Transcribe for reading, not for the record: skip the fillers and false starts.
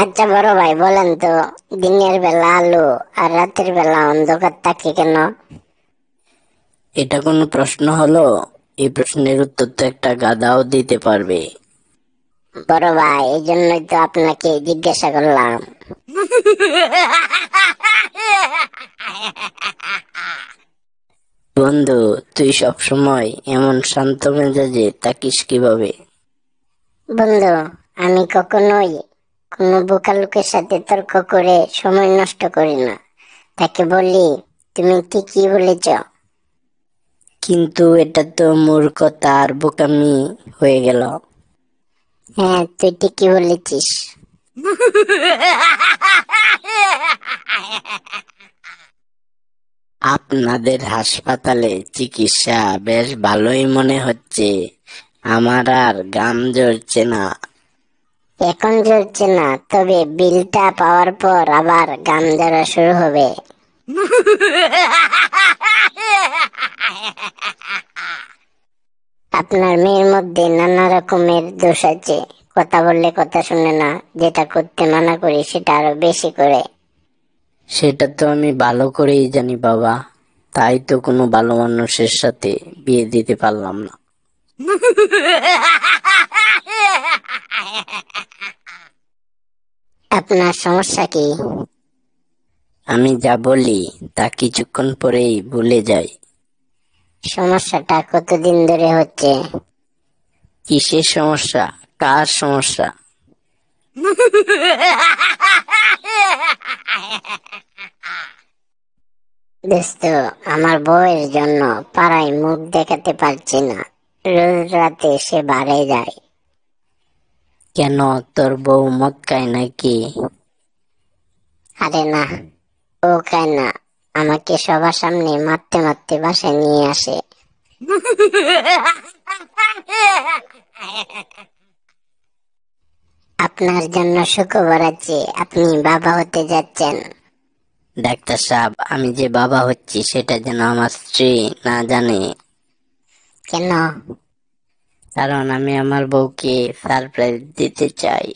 আচ্ছা বড় ভাই, বলেন তো, দিনের বেলা আলো আর রাতের বেলা অন্ধকার থাকে কেন? এটা কোনো প্রশ্ন হলো? এই প্রশ্নের উত্তর তো একটা গাধাও দিতে পারবে। বড় ভাই, এই জন্যই তো আপনাকে জিজ্ঞাসা করলাম। বন্ধু, তুই সব সময় এমন শান্ত মেজাজে থাকিস কিভাবে? বন্ধু, আমি কখনোই কোনো বোকা লোকের সাথে তর্ক করে সময় নষ্ট করি না। তাকে বলি, তুমি ঠিকই বলেছ। কিন্তু এটা তো মূর্খতা আর বোকামি হয়ে গেল। হ্যাঁ, তুই ঠিকই বলেছিস। আপনাদের হাসপাতালে চিকিৎসা বেশ ভালোই মনে হচ্ছে। আমার আর গাম জ্বরছে না। এখন জ্বলছে না, তবে বিলটা পাওয়ার পর আবার গাম জ্বরা শুরু হবে। আপনার মেয়ের মধ্যে নানা রকমের দোষ আছে। কথা বললে কথা শুনে না, যেটা করতে মানা করি সেটা আরো বেশি করে। সেটা তো আমি ভালো করেই জানি বাবা, তাই তো কোনো ভালো মানুষের সাথে বিয়ে দিতে পারলাম না। আপনার সমস্যা কি? আমি যা বলি তা কিছুক্ষণ পরেই ভুলে যাই। সমস্যাটা কতদিন ধরে হচ্ছে? কিসের সমস্যা? কার সমস্যা? দোস্ত, আমার বউয়ের জন্য পাড়ায় মুখ দেখাতে পারছি না। রোজ রাতে সে বাড়ে যায়। কেন, তোর বউ মদ খায় নাকি? আরে না, ও খায় না। আমাকে সবার সামনে মারতে মারতে বাসায় নিয়ে আসে। আপনার জন্য সুখবর আছে, আপনি বাবা হতে যাচ্ছেন। ডাক্তার সাহেব, আমি যে বাবা হচ্ছি সেটা যেন আমার স্ত্রী না জানে। কেন? কারণ আমি আমার বউকে সারপ্রাইজ দিতে চাই।